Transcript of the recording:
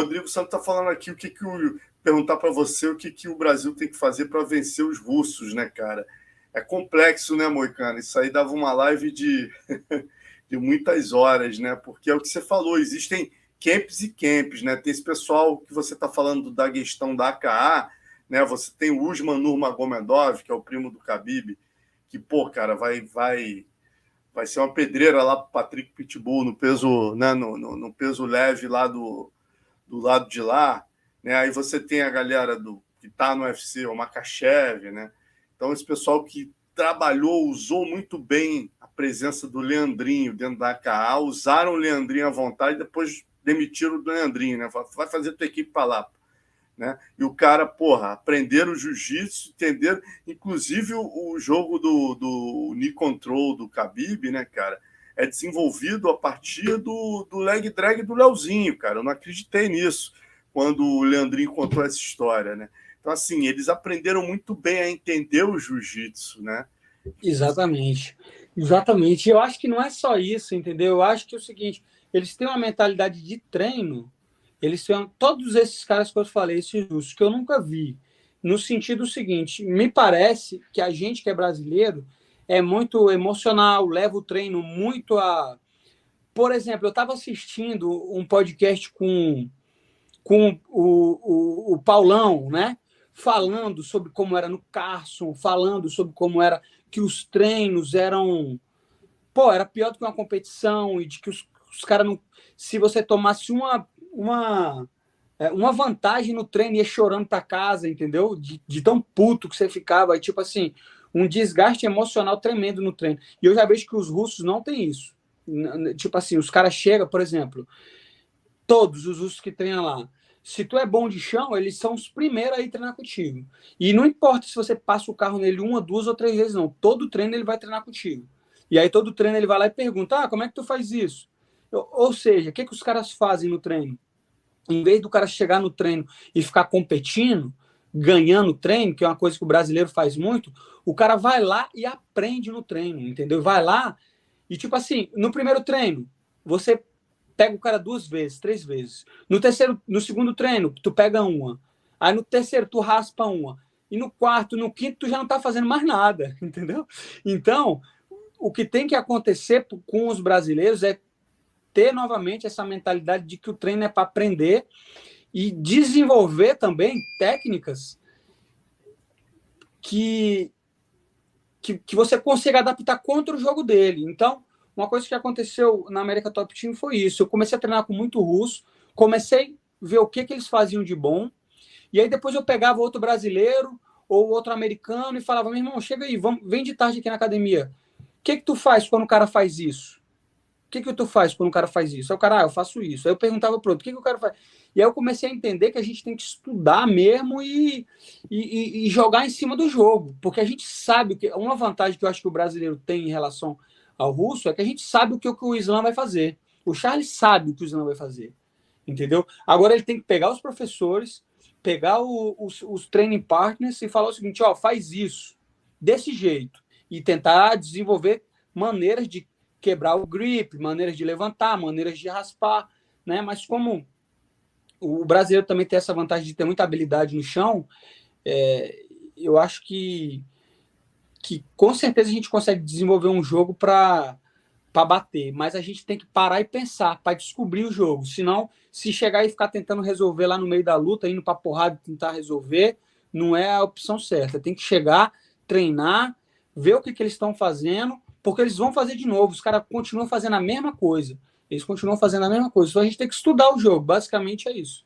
Rodrigo Santos está falando aqui perguntar para você o que o Brasil tem que fazer para vencer os russos, né, cara? É complexo, né, Moicano? Isso aí dava uma live de muitas horas, né? Porque é o que você falou, existem camps e camps, né? Tem esse pessoal que você está falando da questão da AKA, né? Você tem o Usman Nurmagomedov, que é o primo do Khabib, que, pô, cara, vai ser uma pedreira lá para o Patrick Pitbull no peso, né? No peso leve lá do lado de lá, né? Aí você tem a galera que está no UFC, o Makhachev, né? Então, esse pessoal que trabalhou, usou muito bem a presença do Leandrinho dentro da AKA, usaram o Leandrinho à vontade e depois demitiram o Leandrinho, né? Vai fazer tua equipe para lá, né? E o cara, porra, aprenderam o jiu-jitsu, entenderam, inclusive o jogo do knee control do Khabib, né, cara? É desenvolvido a partir do leg drag do Leozinho, cara. Eu não acreditei nisso quando o Leandrinho contou essa história, né? Então, assim, eles aprenderam muito bem a entender o jiu-jitsu, né? Exatamente. Exatamente. Eu acho que não é só isso, entendeu? Eu acho que é o seguinte, eles têm uma mentalidade de treino, eles têm todos esses caras que eu falei, esses russos, que eu nunca vi, no sentido seguinte, me parece que a gente que é brasileiro é muito emocional, leva o treino muito a... Por exemplo, eu estava assistindo um podcast com o Paulão, né? Falando sobre como era no Carson, falando sobre como era que os treinos eram... Pô, era pior do que uma competição e de que os caras não... Se você tomasse uma vantagem no treino, ia chorando para casa, entendeu? De tão puto que você ficava. Tipo assim, um desgaste emocional tremendo no treino. E eu já vejo que os russos não têm isso. Tipo assim, os caras chegam, por exemplo, todos os russos que treinam lá, se tu é bom de chão, eles são os primeiros a ir treinar contigo. E não importa se você passa o carro nele 1, 2 ou 3 vezes, não. Todo treino ele vai treinar contigo. E aí todo treino ele vai lá e pergunta, como é que tu faz isso? Ou seja, o que os caras fazem no treino? Em vez do cara chegar no treino e ficar competindo, ganhando o treino, que é uma coisa que o brasileiro faz muito, o cara vai lá e aprende no treino, entendeu? Vai lá e, tipo assim, no primeiro treino, você pega o cara 2 vezes, 3 vezes. No segundo treino, tu pega uma. Aí no terceiro, tu raspa uma. E no quarto, no quinto, tu já não tá fazendo mais nada, entendeu? Então, o que tem que acontecer com os brasileiros é ter novamente essa mentalidade de que o treino é para aprender e desenvolver também técnicas que você consiga adaptar contra o jogo dele. Então, uma coisa que aconteceu na América Top Team foi isso. Eu comecei a treinar com muito russo, comecei a ver o que eles faziam de bom, e aí depois eu pegava outro brasileiro ou outro americano e falava, meu irmão, chega aí, vem de tarde aqui na academia. O que tu faz quando o cara faz isso? O que tu faz quando o cara faz isso? Aí o cara, eu faço isso. Aí eu perguntava pro outro, o que o cara faz? E aí eu comecei a entender que a gente tem que estudar mesmo e jogar em cima do jogo. Porque a gente sabe que uma vantagem que eu acho que o brasileiro tem em relação ao russo é que a gente sabe o que o Islam vai fazer. O Charles sabe o que o Islam vai fazer. Entendeu? Agora ele tem que pegar os professores, pegar os training partners e falar o seguinte, faz isso, desse jeito. E tentar desenvolver maneiras de quebrar o grip, maneiras de levantar, maneiras de raspar, né? Mas como o brasileiro também tem essa vantagem de ter muita habilidade no chão, eu acho que com certeza a gente consegue desenvolver um jogo para bater, mas a gente tem que parar e pensar para descobrir o jogo. Senão, se chegar e ficar tentando resolver lá no meio da luta, indo para porrada e tentar resolver, não é a opção certa. Tem que chegar, treinar, ver o que eles estão fazendo, porque eles vão fazer de novo. Os caras continuam fazendo a mesma coisa. Eles continuam fazendo a mesma coisa. Então a gente tem que estudar o jogo. Basicamente é isso.